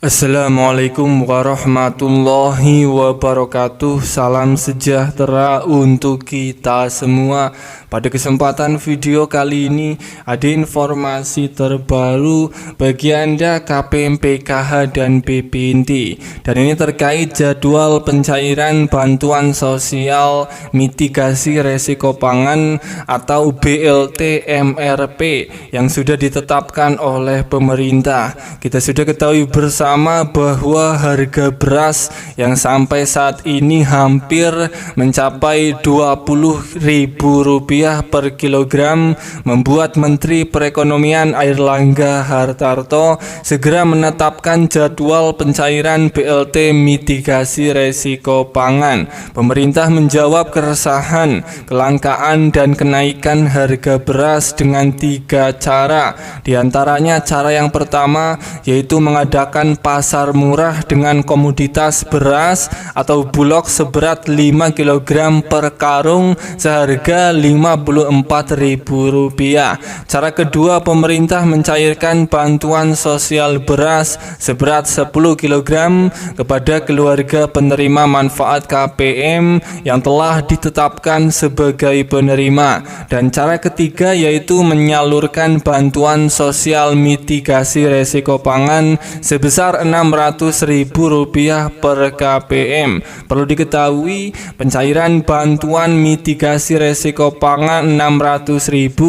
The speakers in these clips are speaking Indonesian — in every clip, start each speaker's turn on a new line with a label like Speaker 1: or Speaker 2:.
Speaker 1: Assalamualaikum warahmatullahi wabarakatuh. Salam sejahtera untuk kita semua. Pada kesempatan video kali ini ada informasi terbaru bagi Anda KPM PKH dan BPNT. Dan ini terkait jadwal pencairan bantuan sosial mitigasi resiko pangan atau BLT MRP yang sudah ditetapkan oleh pemerintah. Kita sudah ketahui bersama bahwa harga beras yang sampai saat ini hampir mencapai Rp20.000 per kilogram membuat Menteri Perekonomian Airlangga Hartarto segera menetapkan jadwal pencairan BLT mitigasi resiko pangan. Pemerintah menjawab keresahan, kelangkaan dan kenaikan harga beras dengan 3 cara. Di antaranya cara yang pertama yaitu mengadakan pasar murah dengan komoditas beras atau bulog seberat 5 kg per karung seharga Rp54.000. Cara kedua, pemerintah mencairkan bantuan sosial beras seberat 10 kg kepada keluarga penerima manfaat KPM yang telah ditetapkan sebagai penerima. Dan cara ketiga yaitu menyalurkan bantuan sosial mitigasi resiko pangan sebesar Rp600.000 per KPM. Perlu diketahui, pencairan bantuan mitigasi resiko pangan Rp600.000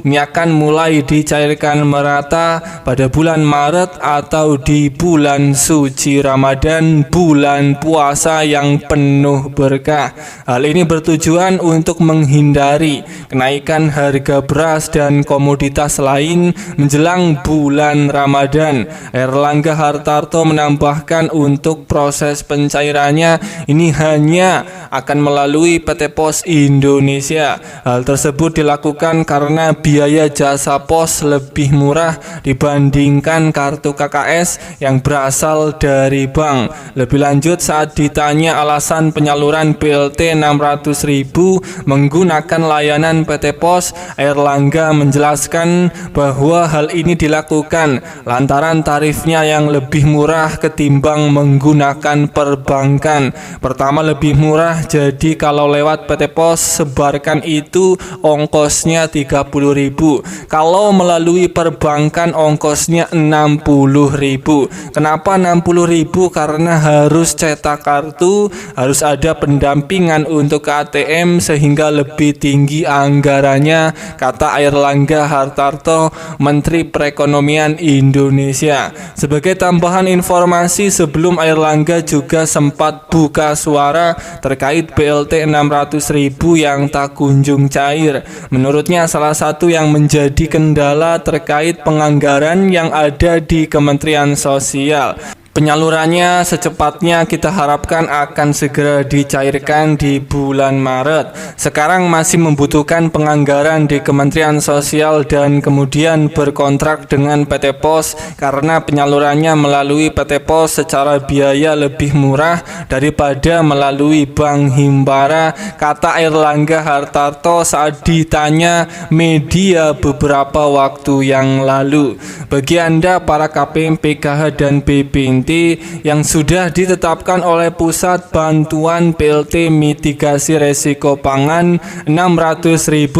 Speaker 1: ini akan mulai dicairkan merata pada bulan Maret atau di bulan suci Ramadan, bulan puasa yang penuh berkah. Hal ini bertujuan untuk menghindari kenaikan harga beras dan komoditas lain menjelang bulan Ramadan. Airlangga Hartarto menambahkan untuk proses pencairannya ini hanya akan melalui PT Pos Indonesia. Hal tersebut dilakukan karena biaya jasa pos lebih murah dibandingkan kartu KKS yang berasal dari bank. Lebih lanjut, saat ditanya alasan penyaluran BLT Rp600.000 menggunakan layanan PT Pos, Airlangga menjelaskan bahwa hal ini dilakukan lantaran tarifnya yang lebih murah ketimbang menggunakan perbankan. Pertama, lebih murah, jadi kalau lewat PT Pos sebarkan itu ongkosnya Rp30.000. Kalau melalui perbankan ongkosnya Rp60.000. Kenapa Rp60.000? Karena harus cetak kartu, harus ada pendampingan untuk ATM sehingga lebih tinggi anggarannya, kata Airlangga Hartarto, Menteri Perekonomian Indonesia. Sebagai tambahan informasi, sebelum Airlangga juga sempat buka suara terkait BLT Rp600.000 yang tak kunjung cair. Menurutnya salah satu yang menjadi kendala terkait penganggaran yang ada di Kementerian Sosial. Penyalurannya secepatnya kita harapkan akan segera dicairkan di bulan Maret. Sekarang masih membutuhkan penganggaran di Kementerian Sosial dan kemudian berkontrak dengan PT Pos karena penyalurannya melalui PT Pos secara biaya lebih murah daripada melalui Bank Himbara, kata Airlangga Hartarto saat ditanya media beberapa waktu yang lalu. Bagi Anda para KPM PKH dan BPNT yang sudah ditetapkan oleh Pusat Bantuan BLT Mitigasi Resiko Pangan Rp600.000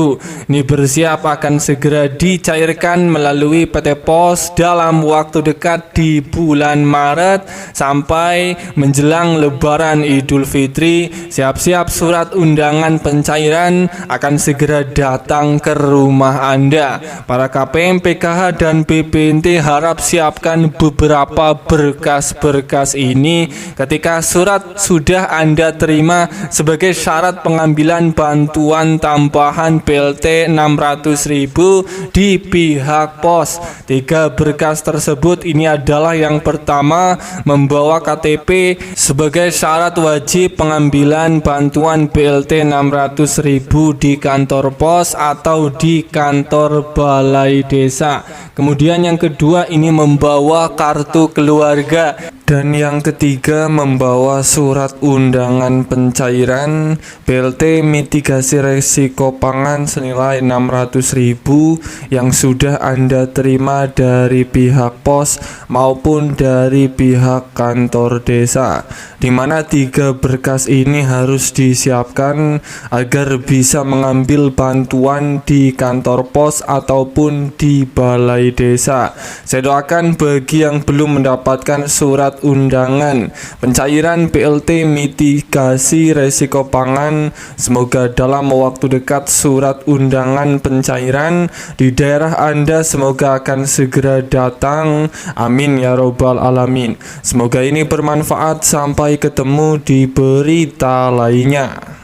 Speaker 1: ini bersiap akan segera dicairkan melalui PT Pos dalam waktu dekat di bulan Maret sampai menjelang Lebaran Idul Fitri. Siap-siap surat undangan pencairan akan segera datang ke rumah Anda. Para KPM PKH dan BPNT harap siapkan beberapa berkas ini ketika surat sudah Anda terima sebagai syarat pengambilan bantuan tambahan BLT Rp600.000 di pihak pos. 3 berkas tersebut ini adalah yang pertama, membawa KTP sebagai syarat wajib pengambilan bantuan BLT Rp600.000 di kantor pos atau di kantor balai desa. Kemudian yang kedua ini membawa kartu keluarga. Dan yang ketiga, membawa surat undangan pencairan BLT mitigasi resiko pangan senilai 600.000 yang sudah Anda terima dari pihak pos maupun dari pihak kantor desa, di mana 3 berkas ini harus disiapkan agar bisa mengambil bantuan di kantor pos ataupun di balai desa. Saya doakan bagi yang belum mendapatkan surat undangan pencairan BLT mitigasi resiko pangan, semoga dalam waktu dekat surat undangan pencairan di daerah Anda semoga akan segera datang. Amin ya robbal alamin. Semoga ini bermanfaat. Sampai ketemu di berita lainnya.